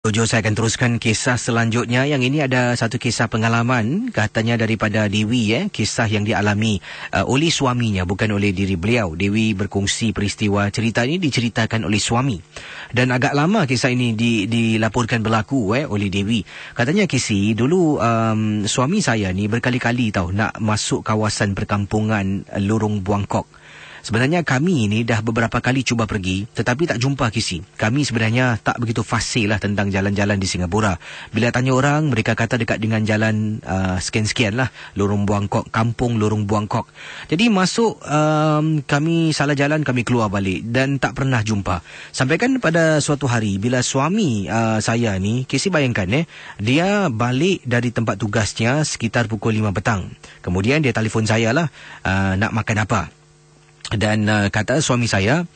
Tujuh, saya akan teruskan kisah selanjutnya. Yang ini ada satu kisah pengalaman, katanya daripada Dewi, kisah yang dialami oleh suaminya, bukan oleh diri beliau. Dewi berkongsi peristiwa cerita ini diceritakan oleh suami. Dan agak lama kisah ini dilaporkan berlaku oleh Dewi. Katanya Kisi, dulu suami saya ni berkali-kali nak masuk kawasan perkampungan Lorong Buangkok. Sebenarnya kami ini dah beberapa kali cuba pergi, tetapi tak jumpa Kisi. Kami sebenarnya tak begitu fasih lah tentang jalan-jalan di Singapura. Bila tanya orang, mereka kata dekat dengan jalan sekian-sekian lah. Lorong Buangkok, kampung Lorong Buangkok. Jadi masuk, kami salah jalan, kami keluar balik dan tak pernah jumpa. Sampaikan pada suatu hari, bila suami saya ni, Kisi bayangkan dia balik dari tempat tugasnya sekitar pukul 5 petang. Kemudian dia telefon saya lah, nak makan apa. Dan kata suami saya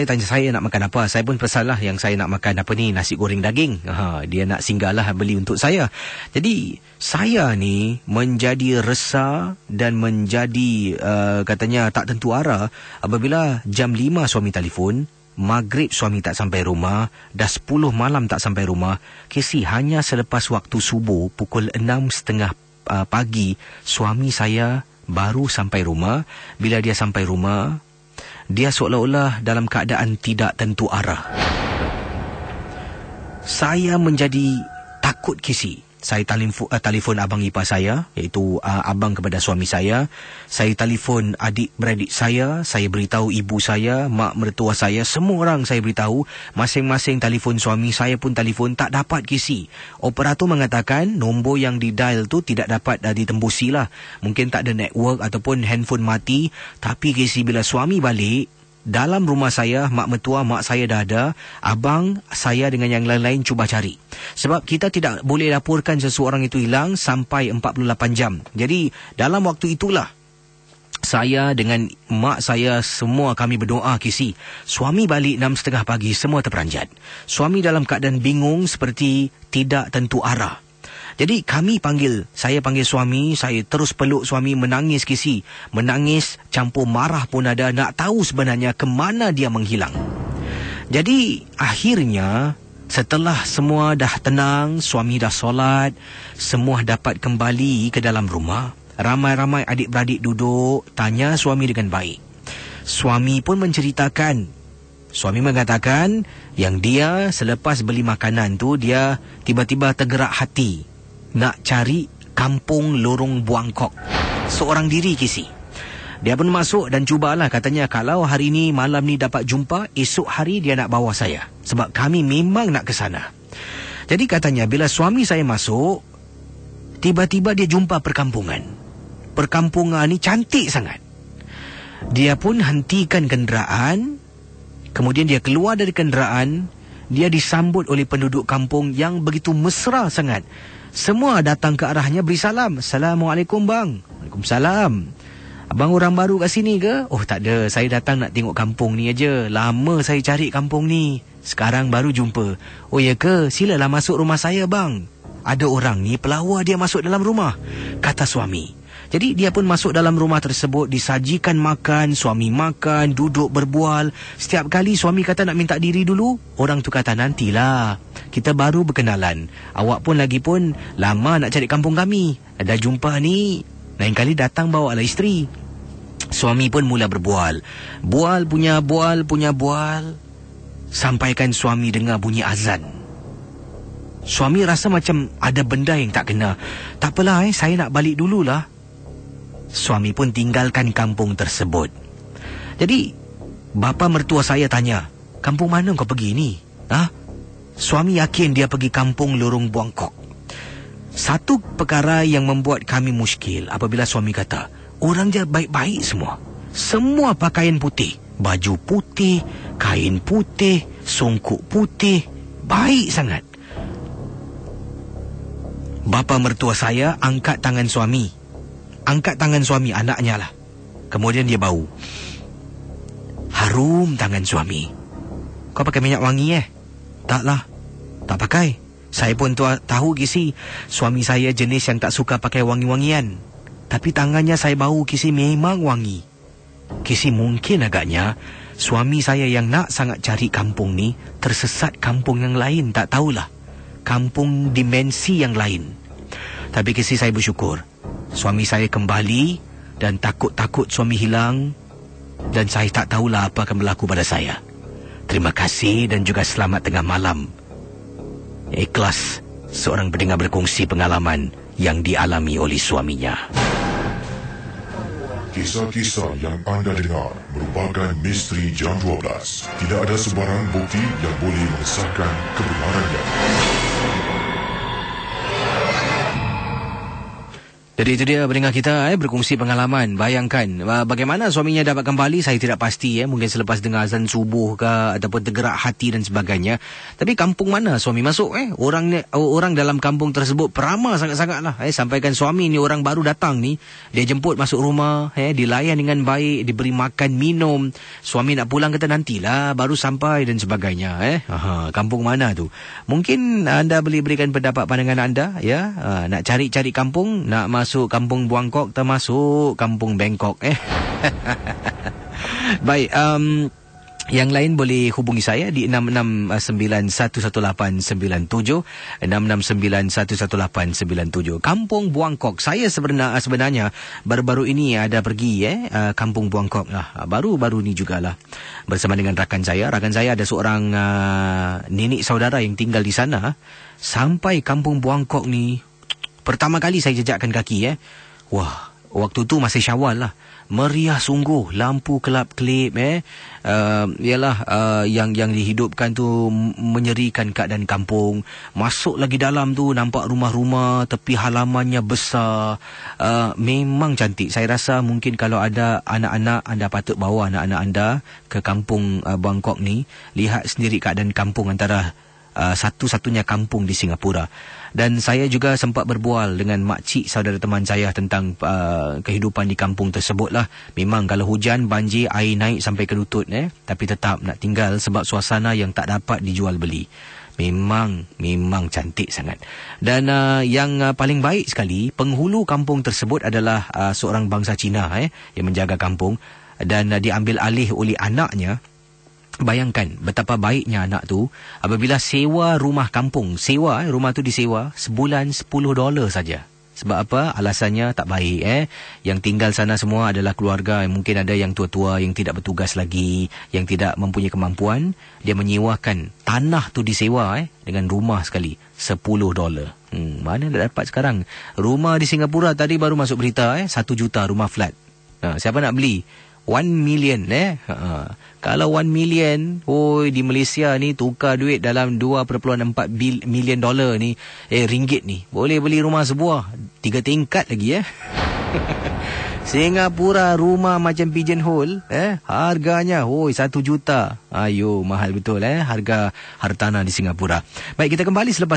tanya saya nak makan apa. Saya pun pesanlah yang saya nak makan apa ni, nasi goreng daging. Dia nak singgahlah beli untuk saya. Jadi saya ni menjadi resah dan menjadi katanya tak tentu arah apabila jam 5 suami telefon, maghrib suami tak sampai rumah, dah 10 malam tak sampai rumah. Kesi, hanya selepas waktu subuh pukul 6.30 pagi suami saya baru sampai rumah. Bila dia sampai rumah, dia seolah-olah dalam keadaan tidak tentu arah. Saya menjadi takut Kisi. Saya telefon abang ipar saya, iaitu abang kepada suami saya. Saya telefon adik-beradik saya beritahu ibu saya, mak mertua saya, semua orang saya beritahu. Masing-masing telefon suami, saya pun telefon, tak dapat Kisi. Operator mengatakan nombor yang di-dial tu tidak dapat ditembusi lah. Mungkin tak ada network ataupun handphone mati. Tapi Kisi, bila suami balik, dalam rumah saya, mak mertua, mak saya dah ada, abang saya dengan yang lain-lain cuba cari. Sebab kita tidak boleh laporkan seseorang itu hilang sampai 48 jam. Jadi dalam waktu itulah saya dengan mak saya semua kami berdoa Kisi. Suami balik 6.30 pagi, semua terperanjat. Suami dalam keadaan bingung seperti tidak tentu arah. Jadi saya panggil suami, saya terus peluk suami, menangis Kisi. Menangis, campur marah pun ada, nak tahu sebenarnya ke mana dia menghilang. Jadi akhirnya setelah semua dah tenang, suami dah solat, semua dapat kembali ke dalam rumah. Ramai-ramai adik-beradik duduk, tanya suami dengan baik. Suami pun menceritakan. Suami mengatakan yang dia selepas beli makanan tu, dia tiba-tiba tergerak hati nak cari kampung Lorong Buangkok seorang diri Kisi. Dia pun masuk dan cubalah, katanya kalau hari ni malam ni dapat jumpa, esok hari dia nak bawa saya, sebab kami memang nak ke sana. Jadi katanya bila suami saya masuk, tiba-tiba dia jumpa perkampungan. Perkampungan ni cantik sangat. Dia pun hentikan kenderaan, kemudian dia keluar dari kenderaan. Dia disambut oleh penduduk kampung yang begitu mesra sangat. Semua datang ke arahnya beri salam. Assalamualaikum bang. Waalaikumsalam. Abang orang baru kat sini ke? Oh tak ada, saya datang nak tengok kampung ni aja. Lama saya cari kampung ni, sekarang baru jumpa. Oh ya ke? Silalah masuk rumah saya bang. Ada orang ni pelawar dia masuk dalam rumah, kata suami. Jadi dia pun masuk dalam rumah tersebut, disajikan makan, suami makan, duduk berbual. Setiap kali suami kata nak minta diri dulu, orang tu kata nantilah, kita baru berkenalan. Awak pun lagi pun lama nak cari kampung kami. Dah jumpa ni, lain kali datang bawa lah isteri. Suami pun mula berbual. Bual punya bual. Sampaikan suami dengar bunyi azan. Suami rasa macam ada benda yang tak kena. Tak apalah, saya nak balik dululah. Suami pun tinggalkan kampung tersebut. Jadi bapa mertua saya tanya, kampung mana kau pergi ni? Suami yakin dia pergi kampung Lorong Buangkok. Satu perkara yang membuat kami muskil apabila suami kata, orang je baik-baik semua. Semua pakaian putih, baju putih, kain putih, songkok putih, baik sangat. Bapa mertua saya angkat tangan suami. Angkat tangan suami, anaknya lah. Kemudian dia bau. Harum tangan suami. Kau pakai minyak wangi Taklah, tak pakai. Saya pun tahu Kisi, suami saya jenis yang tak suka pakai wangi-wangian. Tapi tangannya saya bau Kisi memang wangi. Kisi, mungkin agaknya suami saya yang nak sangat cari kampung ni tersesat kampung yang lain, tak tahulah. Kampung dimensi yang lain. Tapi Kisi, saya bersyukur suami saya kembali dan takut-takut suami hilang dan saya tak tahulah apa akan berlaku pada saya. Terima kasih dan juga selamat tengah malam. Ikhlas seorang pendengar berkongsi pengalaman yang dialami oleh suaminya. Kisah-kisah yang anda dengar merupakan misteri jam 12. Tidak ada sebarang bukti yang boleh mengesahkan kebenarannya. Jadi itu dia pendengar kita berkongsi pengalaman. Bayangkan bagaimana suaminya dapat kembali, saya tidak pasti mungkin selepas dengar azan subuh ke ataupun tergerak hati dan sebagainya. Tapi kampung mana suami masuk orang dalam kampung tersebut peramah sangat-sangatlah. Sampaikan suami ni orang baru datang ni, dia jemput masuk rumah, dilayan dengan baik, diberi makan minum. Suami nak pulang kata nantilah baru sampai dan sebagainya. Kampung mana tu? Mungkin anda boleh berikan pendapat pandangan anda nak cari-cari kampung, nak masuk kampung Buangkok termasuk kampung Bangkok Baik, yang lain boleh hubungi saya di 669-11897 669-11897. Kampung Buangkok. Saya sebenarnya baru-baru ini ada pergi Kampung Buangkok baru-baru ni jugalah bersama dengan rakan saya. Rakan saya ada seorang nenek saudara yang tinggal di sana. Sampai Kampung Buangkok ni pertama kali saya jejakkan kaki wah, waktu tu masih Syawal lah. Meriah sungguh, lampu kelap-kelip yang dihidupkan tu menyerikan keadaan kampung. Masuk lagi dalam tu nampak rumah-rumah, tepi halamannya besar. Memang cantik. Saya rasa mungkin kalau ada anak-anak, anda patut bawa anak-anak anda ke kampung Buangkok ni. Lihat sendiri keadaan kampung, antara satu-satunya kampung di Singapura. Dan saya juga sempat berbual dengan makcik saudara teman saya tentang kehidupan di kampung tersebut lah. Memang kalau hujan, banjir, air naik sampai ke lutut tapi tetap nak tinggal sebab suasana yang tak dapat dijual beli. Memang cantik sangat. Dan yang paling baik sekali, penghulu kampung tersebut adalah seorang bangsa Cina yang menjaga kampung, dan diambil alih oleh anaknya. Bayangkan betapa baiknya anak tu apabila sewa rumah kampung. Rumah tu disewa sebulan $10 saja. Sebab apa? Alasannya tak baik. Yang tinggal sana semua adalah keluarga. Mungkin ada yang tua-tua yang tidak bertugas lagi, yang tidak mempunyai kemampuan. Dia menyewakan tanah tu disewa dengan rumah sekali $10. Mana nak dapat sekarang? Rumah di Singapura tadi baru masuk berita 1 juta rumah flat. Siapa nak beli? 1 million Kalau 1 million di Malaysia ni tukar duit dalam $2.4 million ni ringgit ni, boleh beli rumah sebuah 3 tingkat lagi Singapura rumah macam pigeonhole harganya 1 juta. Ayo, mahal betul harga hartanah di Singapura. Baik, kita kembali selepas